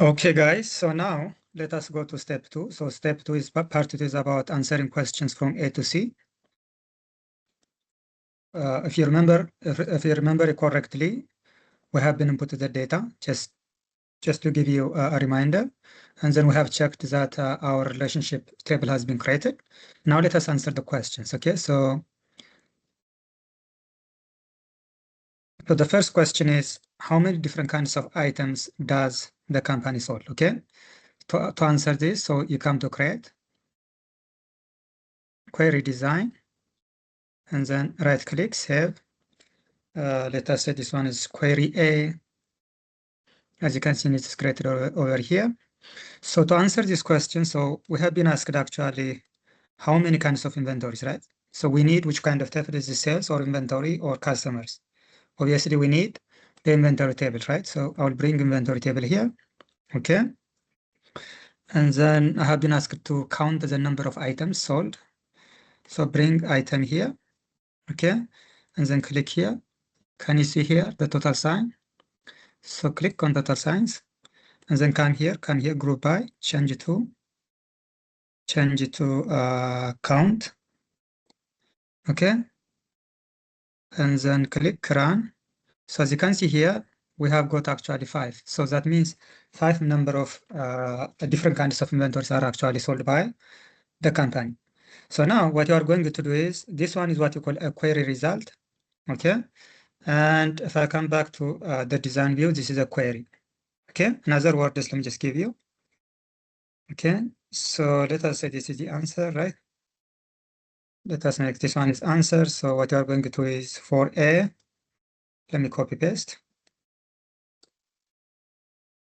Okay, guys, so now let us go to step 2. So step 2 is part 2 is about answering questions from A to C. If you remember it correctly, we have been inputted the data just to give you a reminder, and then we have checked that our relationship table has been created. Now let us answer the questions. Okay, so the first question is, how many different kinds of items does the company sold? Okay, to answer this, so you come to create, query design, and then right click, save. Let us say this one is query A. As you can see, it's created over here. So to answer this question, so we have been asked actually how many kinds of inventories, right? So we need which kind of table is the sales or inventory or customers. Obviously, we need the inventory table, right? So I will bring inventory table here, okay? And then I have been asked to count the number of items sold. So bring item here, okay? And then click here. Can you see here the total sign? So click on total signs, and then come here, group by, change it to count, okay? And then click run. So as you can see here, we have got actually 5. So that means 5 number of different kinds of inventories are actually sold by the company. So now what you are going to do is, this one is what you call a query result, okay? And if I come back to the design view, this is a query, okay? In other words, let me just give you, okay? So let us say this is the answer, right? Let us make this one is answer. So what you are going to do is for A, let me copy paste.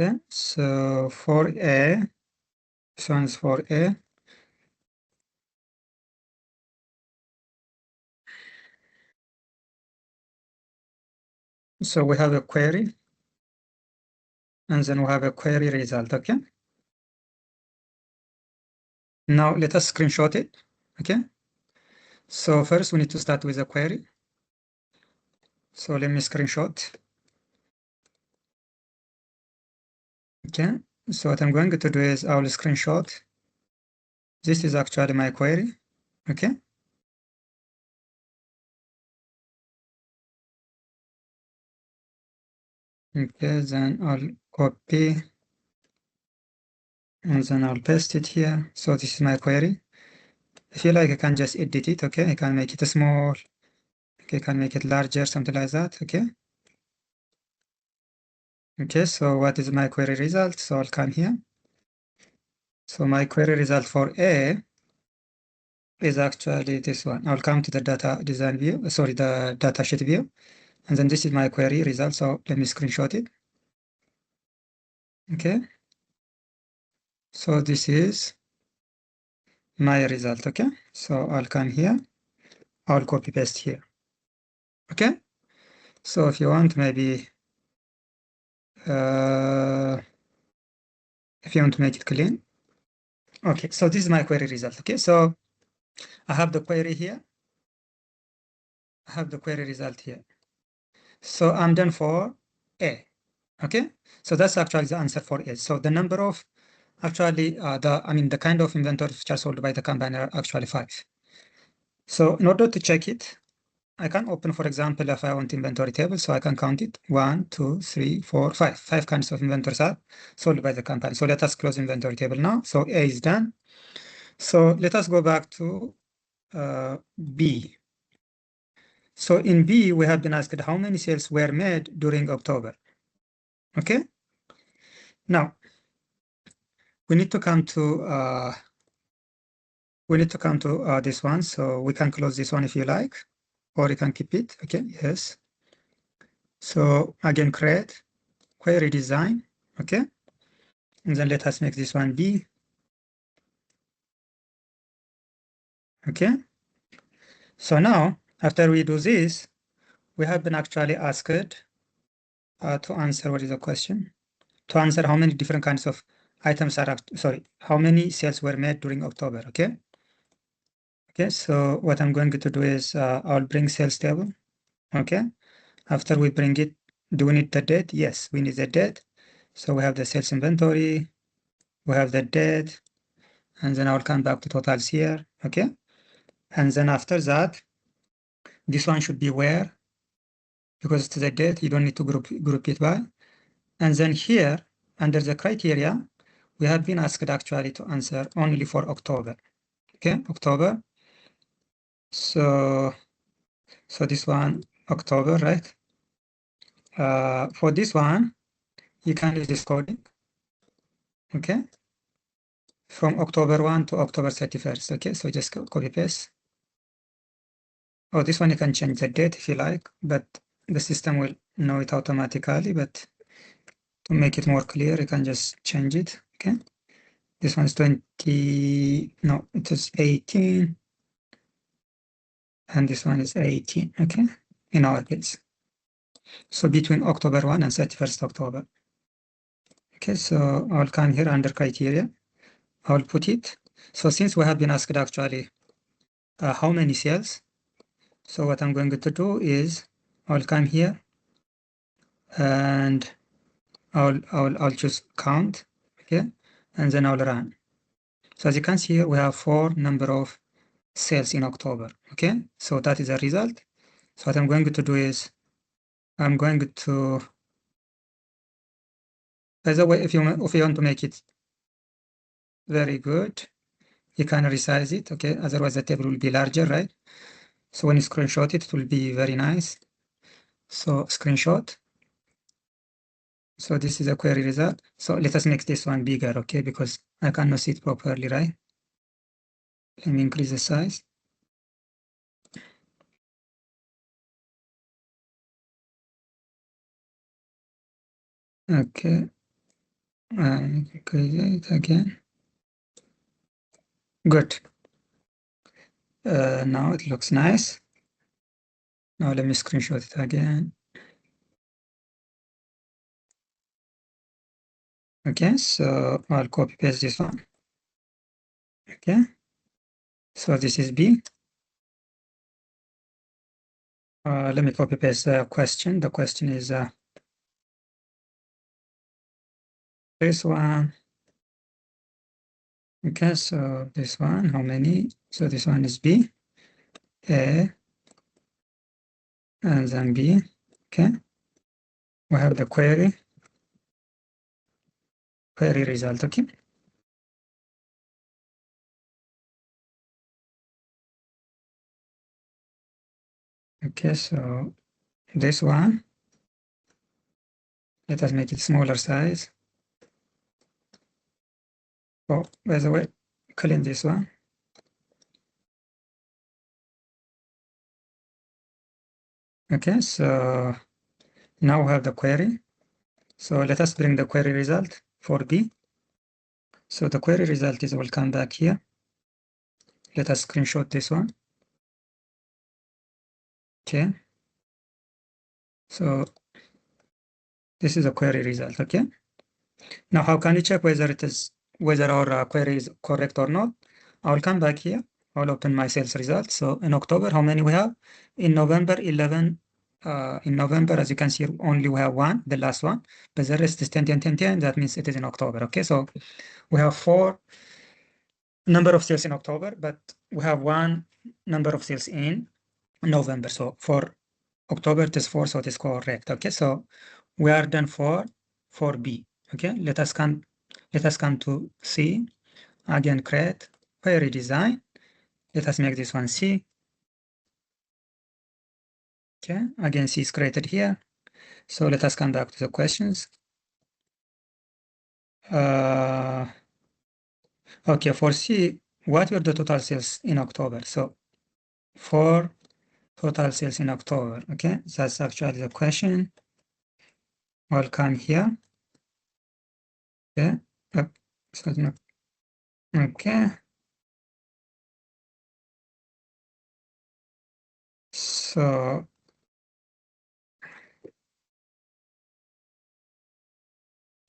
Okay, so for A, this one is for A. So we have a query, and then we have a query result, okay? Now let us screenshot it, okay? So first we need to start with a query. So let me screenshot. Okay, so what I'm going to do is I will screenshot. This is actually my query, okay? Okay, then I'll copy, and then I'll paste it here. So this is my query. If you like, I can just edit it, okay? I can make it small, okay, I can make it larger, something like that, okay? Okay, so what is my query result? So I'll come here. So my query result for A is actually this one. I'll come to the data design view, sorry, the data sheet view. And then this is my query result. So let me screenshot it. Okay. So this is my result, okay? So I'll come here. I'll copy paste here. Okay. So if you want, maybe if you want to make it clean. Okay, so this is my query result. Okay, so I have the query here. I have the query result here. So I'm done for A. Okay, so that's actually the answer for A. So the number of actually the kind of inventories which are sold by the company are actually 5. So in order to check it, I can open, for example, if I want inventory table, so I can count it 1, 2, 3, 4, 5. 5 kinds of inventories are sold by the company. So let us close inventory table now. So A is done. So let us go back to B. So in B, we have been asked how many sales were made during October. Okay. Now we need to come to this one. So we can close this one if you like, or you can keep it. Okay. Yes. So again, create query design. Okay. And then let us make this one B. Okay. So now after we do this, we have been actually asked to answer, what is the question? To answer how many different kinds of items are, how many sales were made during October, okay? Okay, so what I'm going to do is I'll bring sales table, okay? After we bring it, do we need the date? Yes, we need the date. So we have the sales inventory, we have the date, and then I'll come back to totals here, okay? And then after that, this one should be where, because it's the date, you don't need to group it by. And then here, under the criteria, we have been asked actually to answer only for October, okay? October. So this one, October, right? For this one, you can use this coding, okay? From October 1 to October 31st, okay? So just copy paste. Oh, this one you can change the date if you like, but the system will know it automatically, but to make it more clear, you can just change it, okay? This one's 20, no, it is 18, and this one is 18, okay? In our case. So between October 1 and 31st October. Okay, so I'll come here under criteria. I'll put it. So since we have been asked actually how many sales, so what I'm going to do is I'll come here and I'll choose count, okay, and then I'll run. So as you can see here, we have 4 number of sales in October, okay? So that is the result. So what I'm going to do is I'm going to, by the way, if you want to make it very good, you can resize it, okay? Otherwise the table will be larger, right? So when you screenshot it, it will be very nice. So screenshot. So this is a query result. So let us make this one bigger, okay? Because I cannot see it properly, right? Let me increase the size. Okay. Increase it again. Good. Now it looks nice. Now let me screenshot it again. Okay, so I'll copy paste this one. Okay. So this is B. Let me copy paste the question. The question is this one. Okay, so this one, how many? So this one is B, A, and then B. Okay. We have the query result, okay? Okay, so this one, let us make it smaller size. Oh, by the way, clean this one. Okay, so now we have the query. So let us bring the query result for B. So the query result is, will come back here. Let us screenshot this one. Okay. So this is a query result, okay? Now, how can you check whether our query is correct or not? I'll come back here. I'll open my sales results. So in October, how many we have? In November, 11. In November, as you can see, only we have 1, the last one, but the rest is 10, 10, 10, 10. That means it is in October. Okay, so we have 4 number of sales in October, but we have 1 number of sales in November. So for October, it is 4, so it is correct. Okay, so we are done for B. Okay, let us come to C. Again, create query design. Let us make this one C. Okay, again, C is created here. So let us come back to the questions. Okay, for C, what were the total sales in October? So for total sales in October, okay, that's actually the question. I'll come here. Okay, okay.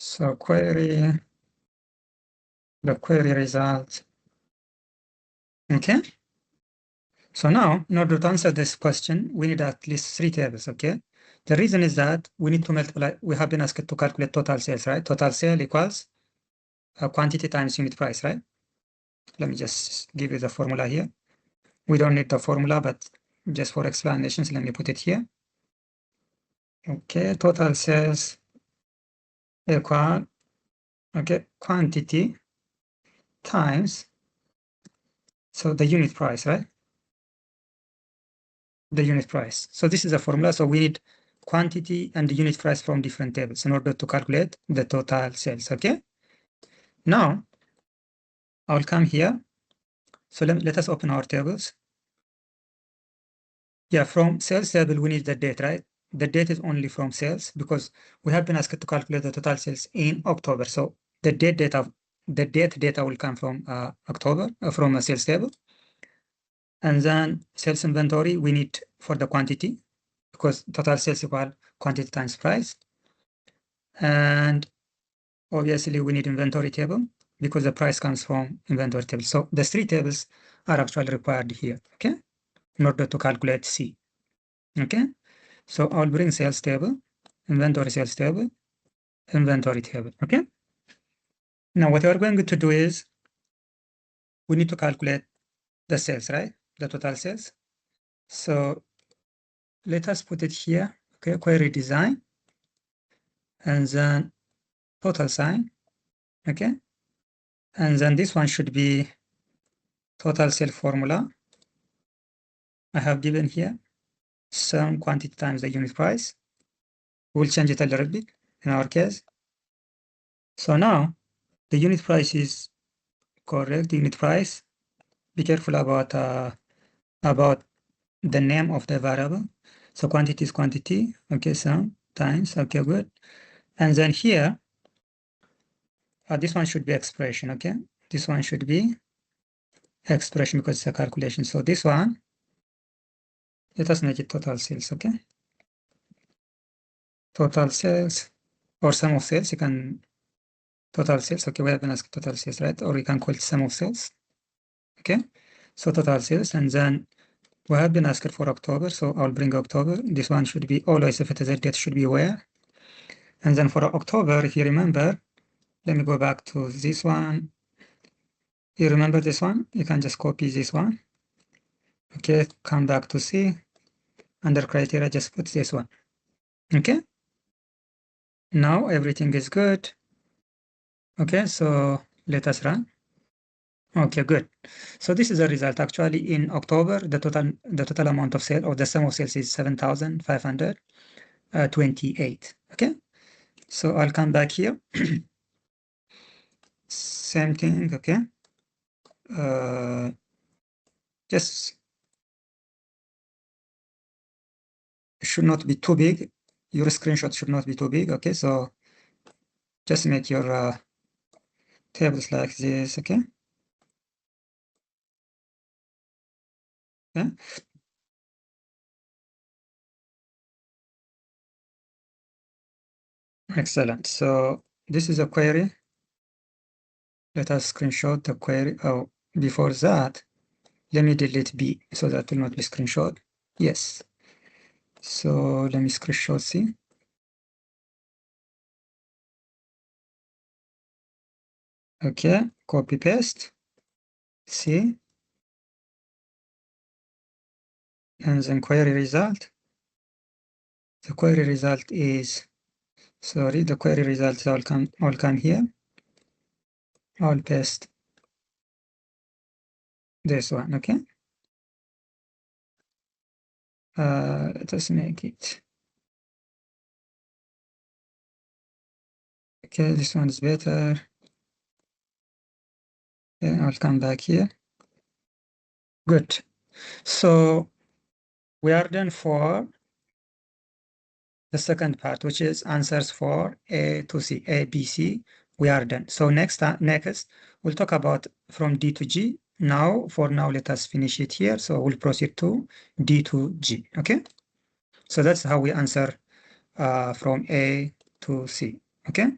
So query, the query result. Okay. So now, in order to answer this question, we need at least 3 tables, okay? The reason is that we need to multiply, we have been asked to calculate total sales, right? Total sale equals quantity times unit price, right? Let me just give you the formula here. We don't need the formula, but just for explanations, let me put it here. Okay, total sales equal, okay, quantity times, so the unit price, right? The unit price. So this is a formula. So we need quantity and the unit price from different tables in order to calculate the total sales, okay? Now, I'll come here. So let us open our tables. Yeah, from sales table, we need the date, right? The date is only from sales because we have been asked to calculate the total sales in October. So the date data will come from October, from a sales table. And then sales inventory, we need for the quantity because total sales equal quantity times price. And obviously we need inventory table because the price comes from inventory table. So the three tables are actually required here, okay? In order to calculate C, okay? So I'll bring sales table, inventory sales table, inventory table, okay? Now what we're going to do is we need to calculate the sales, right? The total sales. So let us put it here, okay? Query design, and then total sign, okay? And then this one should be total sale formula. I have given here some quantity times the unit price. We'll change it a little bit in our case. So now the unit price is correct, the unit price. Be careful about the name of the variable. So quantity is quantity, okay, some times, okay, good. And then here, this one should be expression, okay? This one should be expression because it's a calculation. So this one, let us make it total sales, okay? Total sales or sum of sales, you can, total sales, okay, we have been asked total sales, right? Or you can call it sum of sales, okay? So total sales, and then we have been asked for October, so I'll bring October. This one should be always, if it is a date, should be where. And then for October, if you remember, let me go back to this one. You remember this one? You can just copy this one. Okay, come back to C. Under criteria, just put this one. Okay. Now everything is good. Okay, so let us run. Okay, good. So this is the result. Actually, in October, the total amount of sale or the sum of sales is 7,528. Okay. So I'll come back here. Same thing, okay. Just should not be too big. Your screenshot should not be too big, okay. So just make your tables like this, okay. Okay. Excellent. So this is a query. Let us screenshot the query. Oh, before that, let me delete B so that will not be screenshot. Yes. So let me screenshot C. Okay, copy paste C. And then query result. The query result is, sorry, the query results all come here. I'll paste this one, okay? Let us make it. Okay, this one is better. Yeah, I'll come back here. Good. So we are done for the second part, which is answers for A to C, A, B, C. We are done. So next, we'll talk about from D to G. Now, for now, let us finish it here. So we'll proceed to D to G, okay? So that's how we answer from A to C, okay?